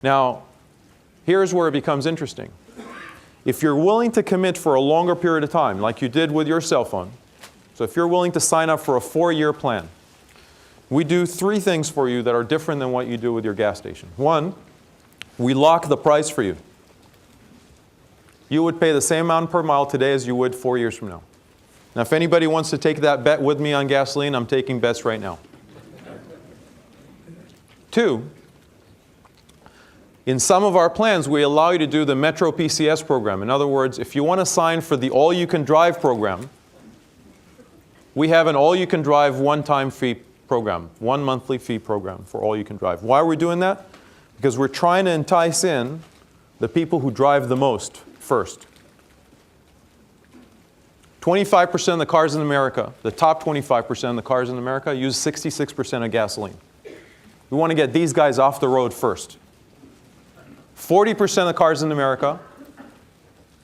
Now, here's where it becomes interesting. If you're willing to commit for a longer period of time, like you did with your cell phone, so if you're willing to sign up for a 4-year plan, we do 3 things for you that are different than what you do with your gas station. 1, we lock the price for you. You would pay the same amount per mile today as you would 4 years from now. Now, if anybody wants to take that bet with me on gasoline, I'm taking bets right now. 2, in some of our plans, we allow you to do the Metro PCS program. In other words, if you want to sign for the all-you-can-drive program, we have an all-you-can-drive one-time fee program, 1 monthly fee program for all-you-can-drive. Why are we doing that? Because we're trying to entice in the people who drive the most first. 25% of the cars in America, the top 25% of the cars in America, use 66% of gasoline. We want to get these guys off the road first. 40% of the cars in America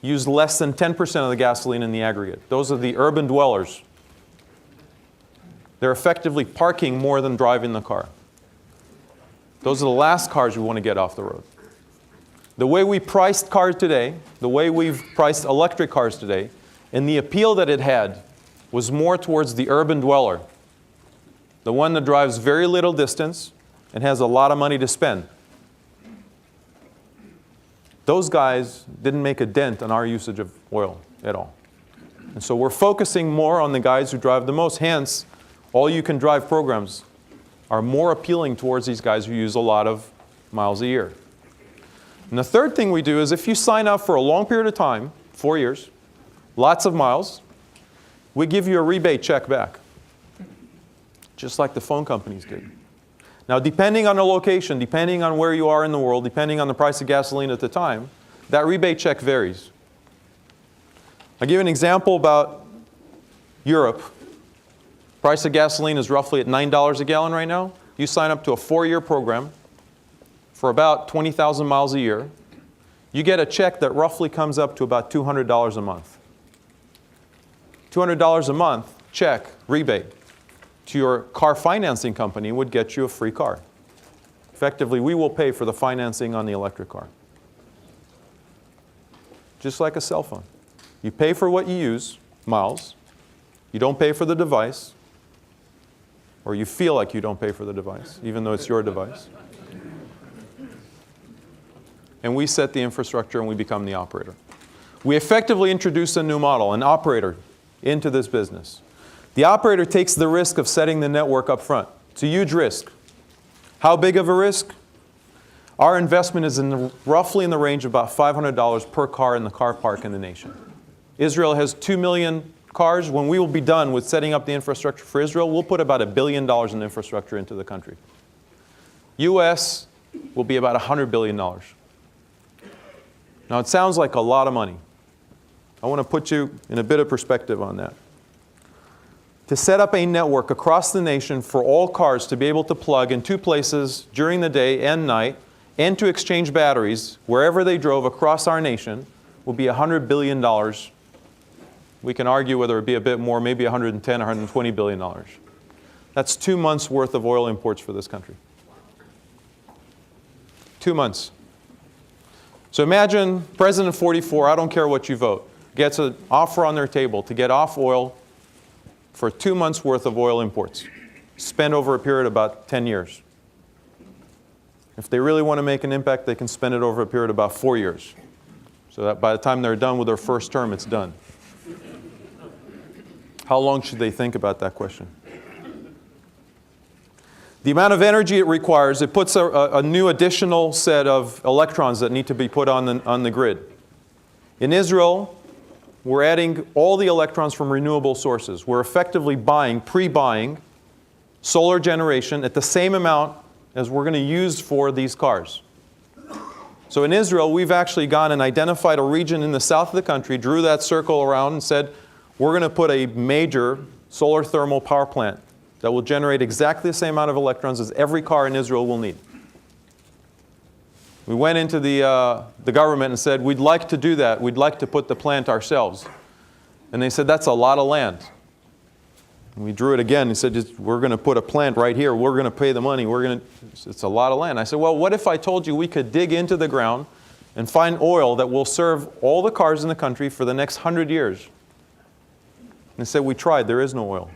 use less than 10% of the gasoline in the aggregate. Those are the urban dwellers. They're effectively parking more than driving the car. Those are the last cars we want to get off the road. The way we priced cars today, the way we've priced electric cars today, and the appeal that it had was more towards the urban dweller, the one that drives very little distance and has a lot of money to spend. Those guys didn't make a dent on our usage of oil at all. And so we're focusing more on the guys who drive the most. Hence, all-you-can-drive programs are more appealing towards these guys who use a lot of miles a year. And the third thing we do is if you sign up for a long period of time, 4 years, lots of miles, we give you a rebate check back, just like the phone companies did. Now, depending on the location, depending on where you are in the world, depending on the price of gasoline at the time, that rebate check varies. I'll give you an example about Europe. Price of gasoline is roughly at $9 a gallon right now. You sign up to a 4-year program for about 20,000 miles a year. You get a check that roughly comes up to about $200 a month. $200 a month check, rebate, to your car financing company would get you a free car. Effectively, we will pay for the financing on the electric car. Just like a cell phone. You pay for what you use, miles. You don't pay for the device. Or you feel like you don't pay for the device, even though it's your device. And we set the infrastructure and we become the operator. We effectively introduce a new model, an operator, into this business. The operator takes the risk of setting the network up front. It's a huge risk. How big of a risk? Our investment is roughly in the range of about $500 per car in the car park in the nation. Israel has 2 million cars. When we will be done with setting up the infrastructure for Israel, we'll put about $1 billion in infrastructure into the country. US will be about $100 billion. Now, it sounds like a lot of money. I want to put you in a bit of perspective on that. To set up a network across the nation for all cars to be able to plug in 2 places during the day and night and to exchange batteries wherever they drove across our nation will be $100 billion. We can argue whether it be a bit more, maybe $110, $120 billion. That's 2 months' worth of oil imports for this country. 2 months. So imagine President 44, I don't care what you vote, gets an offer on their table to get off oil for 2 months' worth of oil imports, spent over a period of about 10 years. If they really want to make an impact, they can spend it over a period of about 4 years. So that by the time they're done with their first term, it's done. How long should they think about that question? The amount of energy it requires, it puts a new additional set of electrons that need to be put on the grid. In Israel, we're adding all the electrons from renewable sources. We're effectively pre-buying solar generation at the same amount as we're going to use for these cars. So in Israel, we've actually gone and identified a region in the south of the country, drew that circle around and said, we're going to put a major solar thermal power plant that will generate exactly the same amount of electrons as every car in Israel will need. We went into the government and said, we'd like to do that. We'd like to put the plant ourselves. And they said, that's a lot of land. And we drew it again. He said, we're going to put a plant right here. We're going to pay the money. It's a lot of land. I said, well, what if I told you we could dig into the ground and find oil that will serve all the cars in the country for the next 100 years? And they said, we tried. There is no oil.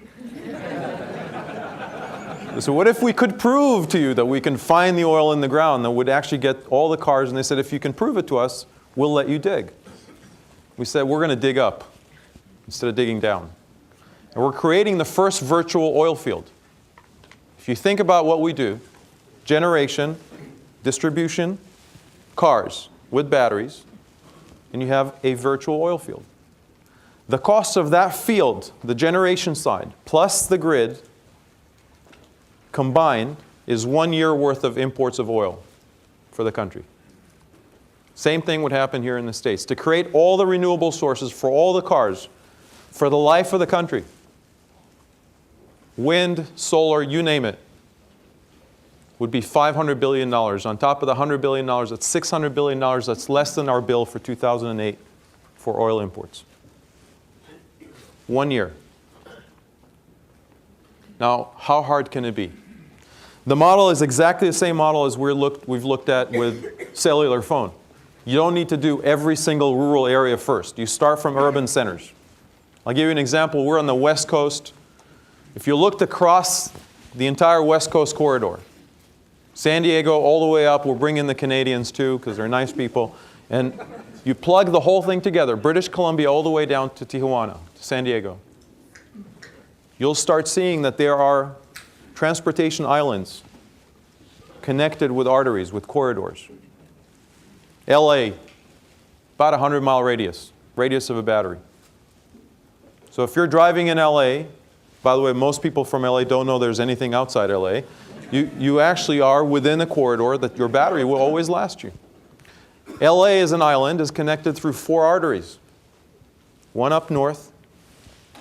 So what if we could prove to you that we can find the oil in the ground that would actually get all the cars? And they said, if you can prove it to us, we'll let you dig. We said, we're going to dig up instead of digging down. And we're creating the first virtual oil field. If you think about what we do, generation, distribution, cars with batteries, and you have a virtual oil field. The cost of that field, the generation side, plus the grid, combined is 1 year worth of imports of oil for the country. Same thing would happen here in the States. To create all the renewable sources for all the cars, for the life of the country, wind, solar, you name it, would be $500 billion. On top of the $100 billion, that's $600 billion. That's less than our bill for 2008 for oil imports. 1 year. Now, how hard can it be? The model is exactly the same model as we've looked at with cellular phone. You don't need to do every single rural area first. You start from urban centers. I'll give you an example. We're on the West Coast. If you looked across the entire West Coast corridor, San Diego all the way up, we'll bring in the Canadians too because they're nice people, and you plug the whole thing together, British Columbia all the way down to Tijuana, to San Diego. You'll start seeing that there are transportation islands connected with arteries, with corridors. LA, about a 100-mile radius of a battery. So if you're driving in LA, by the way, most people from LA don't know there's anything outside LA. You actually are within a corridor that your battery will always last you. LA as an island is connected through 4 arteries. 1 up north,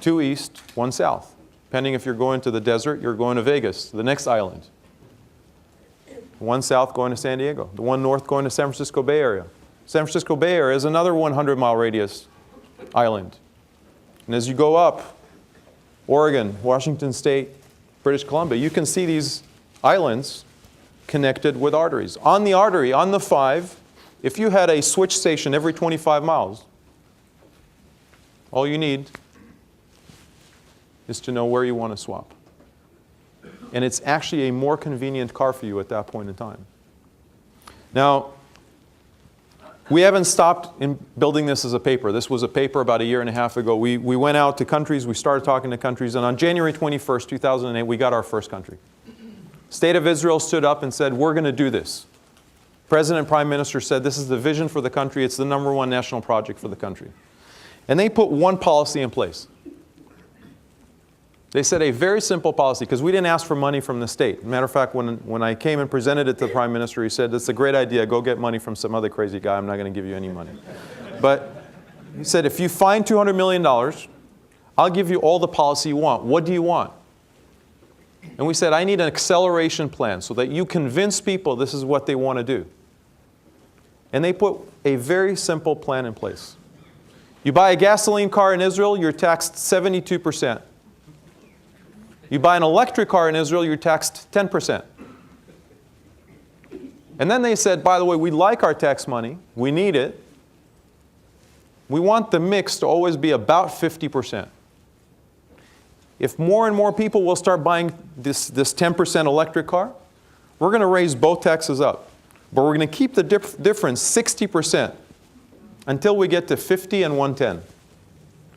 2 east, 1 south. Depending if you're going to the desert, you're going to Vegas, the next island. 1 south going to San Diego. The 1 north going to San Francisco Bay Area. San Francisco Bay Area is another 100-mile radius island. And as you go up, Oregon, Washington State, British Columbia, you can see these islands connected with arteries. On the artery, on the 5, if you had a switch station every 25 miles, all you need is to know where you want to swap. And it's actually a more convenient car for you at that point in time. Now, we haven't stopped in building this as a paper. This was a paper about 1.5 years ago. We went out to countries, we started talking to countries, and on January 21st, 2008, we got our first country. State of Israel stood up and said, we're going to do this. President and Prime Minister said, this is the vision for the country. It's the #1 national project for the country. And they put one policy in place. They said a very simple policy, because we didn't ask for money from the state. Matter of fact, when I came and presented it to the Prime Minister, he said, that's a great idea. Go get money from some other crazy guy. I'm not going to give you any money. But he said, if you find $200 million, I'll give you all the policy you want. What do you want? And we said, I need an acceleration plan so that you convince people this is what they want to do. And they put a very simple plan in place. You buy a gasoline car in Israel, you're taxed 72%. You buy an electric car in Israel, you're taxed 10%. And then they said, by the way, we like our tax money. We need it. We want the mix to always be about 50%. If more and more people will start buying this 10% electric car, we're going to raise both taxes up. But we're going to keep the difference 60% until we get to 50 and 110.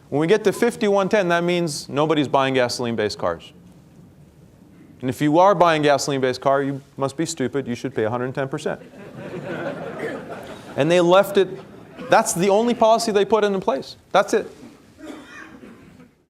When we get to 50, 110, that means nobody's buying gasoline-based cars. And if you are buying a gasoline-based car, you must be stupid. You should pay 110%. And they left it. That's the only policy they put in place. That's it.